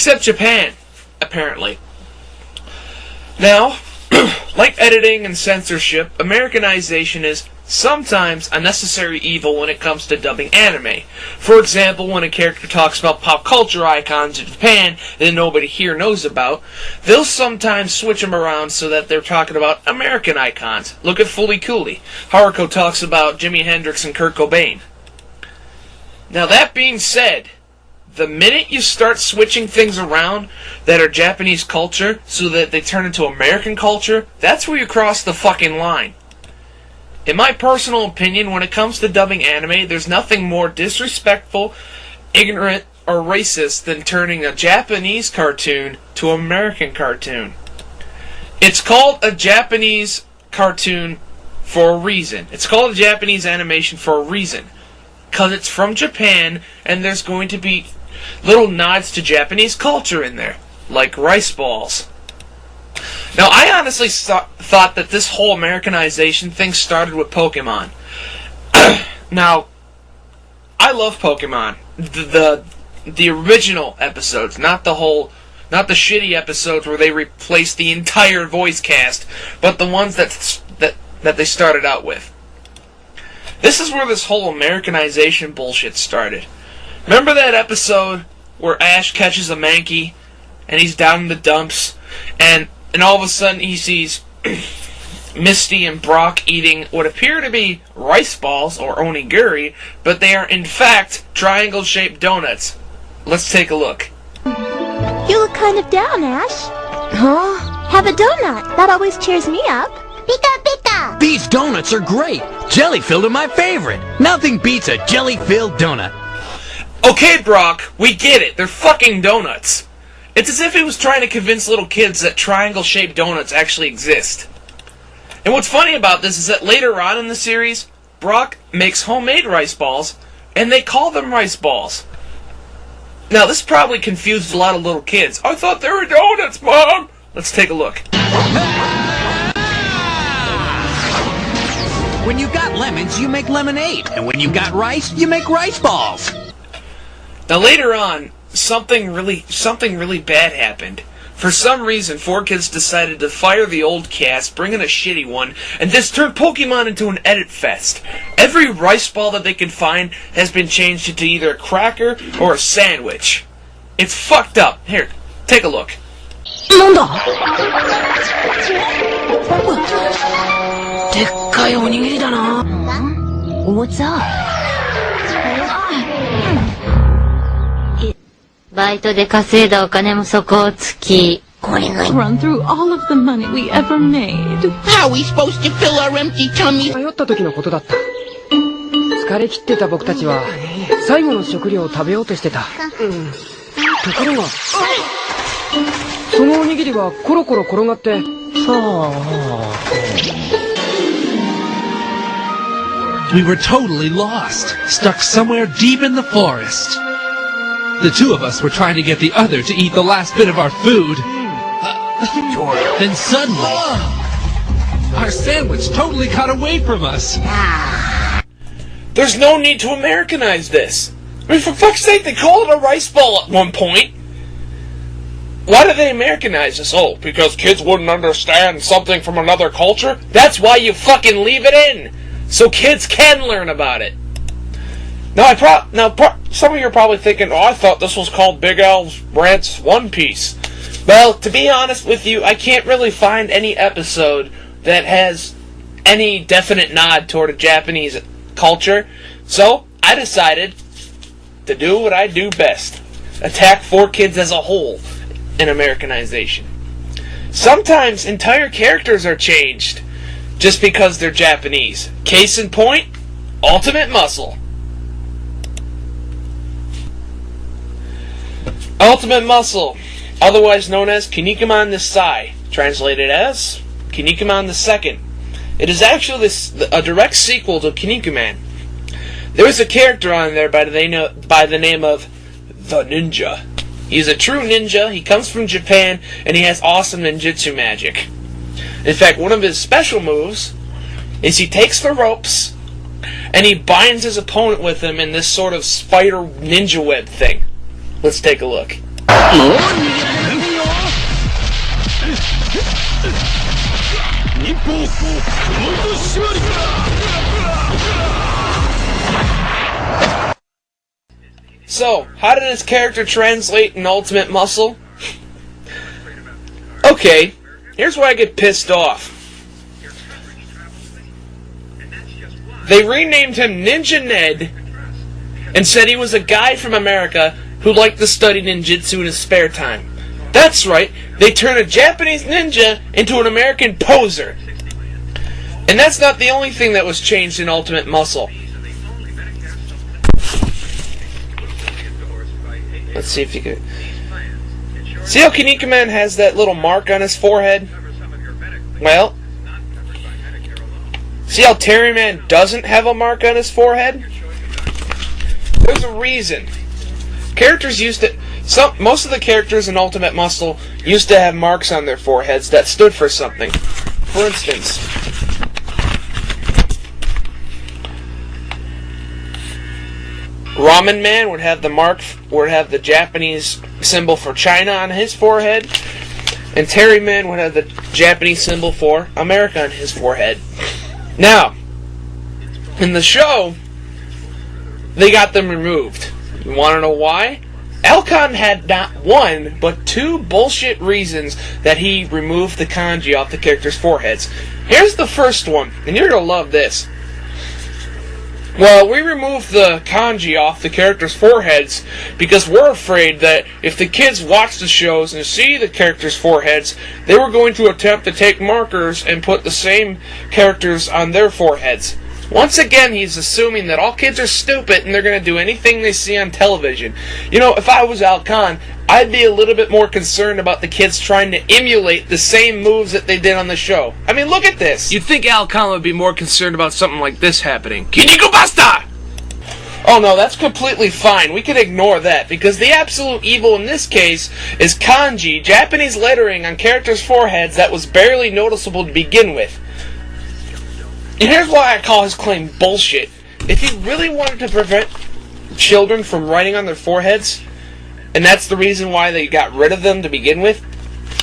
Except Japan, apparently. Now, like editing and censorship, Americanization is sometimes a necessary evil when it comes to dubbing anime. For example, when a character talks about pop culture icons in Japan that nobody here knows about, they'll sometimes switch them around so that they're talking about American icons. Look at Fooly Cooly. Haruko talks about Jimi Hendrix and Kurt Cobain. Now that being said, the minute you start switching things around that are Japanese culture so that they turn into American culture, that's where you cross the fucking line. In my personal opinion, when it comes to dubbing anime, there's nothing more disrespectful, ignorant, or racist than turning a Japanese cartoon to an American cartoon. It's called a Japanese cartoon for a reason. It's called a Japanese animation for a reason. Because it's from Japan, and there's going to be little nods to Japanese culture in there, like rice balls. Now, I honestly thought that this whole Americanization thing started with Pokemon. Now, I love Pokemon. The original episodes, not the shitty episodes where they replaced the entire voice cast, but the ones that they started out with. This is where this whole Americanization bullshit started. Remember that episode where Ash catches a Mankey, and he's down in the dumps, and all of a sudden he sees Misty and Brock eating what appear to be rice balls, or onigiri, but they are in fact triangle-shaped donuts. Let's take a look. You look kind of down, Ash. Huh? Have a donut. That always cheers me up. Pika pika! These donuts are great! Jelly-filled are my favorite! Nothing beats a jelly-filled donut. Okay, Brock, we get it. They're fucking donuts. It's as if he was trying to convince little kids that triangle-shaped donuts actually exist. And what's funny about this is that later on in the series, Brock makes homemade rice balls, and they call them rice balls. Now, this probably confused a lot of little kids. I thought they were donuts, Mom! Let's take a look. When you got lemons, you make lemonade. And when you got rice, you make rice balls. Now later on, something really bad happened. For some reason, 4kids decided to fire the old cast, bring in a shitty one, and this turned Pokemon into an edit fest. Every rice ball that they could find has been changed into either a cracker or a sandwich. It's fucked up. Here, take a look. What's up? バイトで稼いだお金も底をつき。Run through all of the money we ever made. How are we supposed to fill our empty tummies? 迷った時のことだった。疲れ切ってた僕たちは最後の食料を食べようとしてた。ところが、そのおにぎりがコロコロ転がって。We were totally lost, stuck somewhere deep in the forest. The two of us were trying to get the other to eat the last bit of our food. Then suddenly, our sandwich totally got away from us. There's no need to Americanize this. I mean, for fuck's sake, they called it a rice ball at one point. Why did they Americanize this? Oh, because kids wouldn't understand something from another culture? That's why you fucking leave it in! So kids can learn about it. Now, some of you are probably thinking, oh, I thought this was called BigAl's Rants One Piece. Well, to be honest with you, I can't really find any episode that has any definite nod toward a Japanese culture, so I decided to do what I do best. Attack 4kids as a whole in Americanization. Sometimes entire characters are changed just because they're Japanese. Case in point, Ultimate Muscle. Ultimate Muscle, otherwise known as Kinnikuman the Sai, translated as Kinnikuman the Second. It is actually a direct sequel to Kinnikuman. There is a character on there by the name of the Ninja. He's a true ninja, he comes from Japan, and he has awesome ninjutsu magic. In fact, one of his special moves is he takes the ropes and he binds his opponent with him in this sort of spider ninja web thing. Let's take a look. So, how did his character translate in Ultimate Muscle? Okay, here's where I get pissed off. They renamed him Ninja Ned and said he was a guy from America who liked to study ninjutsu in his spare time. That's right, they turned a Japanese ninja into an American poser. And that's not the only thing that was changed in Ultimate Muscle. Let's see if you could... See how Kinnikuman has that little mark on his forehead? Well, see how Terryman doesn't have a mark on his forehead? There's a reason. Characters used to... most of the characters in Ultimate Muscle used to have marks on their foreheads that stood for something. For instance... Ramen Man would have the Japanese symbol for China on his forehead, and Terry Man would have the Japanese symbol for America on his forehead. Now, in the show, they got them removed. You want to know why? Alcon had not one, but two bullshit reasons that he removed the kanji off the characters' foreheads. Here's the first one, and you're going to love this. Well, we removed the kanji off the characters' foreheads because we're afraid that if the kids watch the shows and see the characters' foreheads, they were going to attempt to take markers and put the same characters on their foreheads. Once again, he's assuming that all kids are stupid and they're going to do anything they see on television. You know, if I was Al Khan, I'd be a little bit more concerned about the kids trying to emulate the same moves that they did on the show. I mean, look at this. You'd think Al Khan would be more concerned about something like this happening. Kiniko Basta! Oh no, that's completely fine. We can ignore that, because the absolute evil in this case is kanji, Japanese lettering on characters' foreheads that was barely noticeable to begin with. And here's why I call his claim bullshit. If he really wanted to prevent children from writing on their foreheads, and that's the reason why they got rid of them to begin with,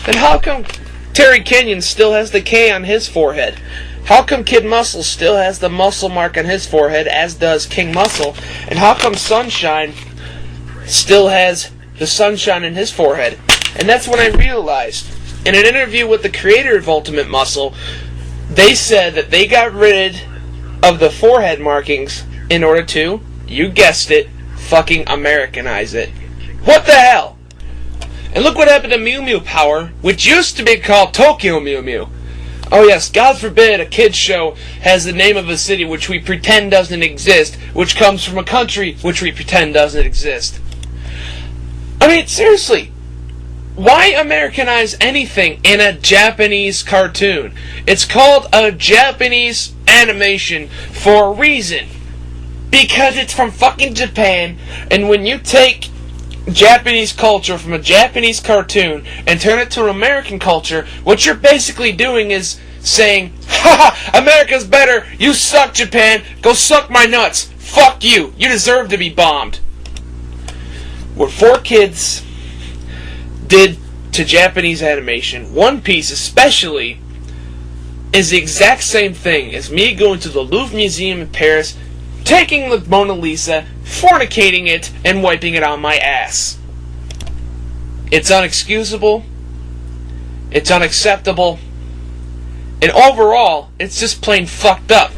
then how come Terry Kenyon still has the K on his forehead? How come Kid Muscle still has the muscle mark on his forehead, as does King Muscle? And how come Sunshine still has the sunshine in his forehead? And that's when I realized, in an interview with the creator of Ultimate Muscle, they said that they got rid of the forehead markings in order to, you guessed it, fucking Americanize it. What the hell? And look what happened to Mew Mew Power, which used to be called Tokyo Mew Mew. Oh yes, God forbid a kid's show has the name of a city which we pretend doesn't exist, which comes from a country which we pretend doesn't exist. I mean, seriously. Why Americanize anything in a Japanese cartoon? It's called a Japanese animation for a reason. Because it's from fucking Japan, and when you take Japanese culture from a Japanese cartoon and turn it to an American culture, what you're basically doing is saying, haha, America's better, you suck, Japan, go suck my nuts, fuck you, you deserve to be bombed. What 4kids did to Japanese animation, One Piece especially, is the exact same thing as me going to the Louvre Museum in Paris, taking the Mona Lisa, fornicating it, and wiping it on my ass. It's unexcusable, it's unacceptable, and overall, it's just plain fucked up.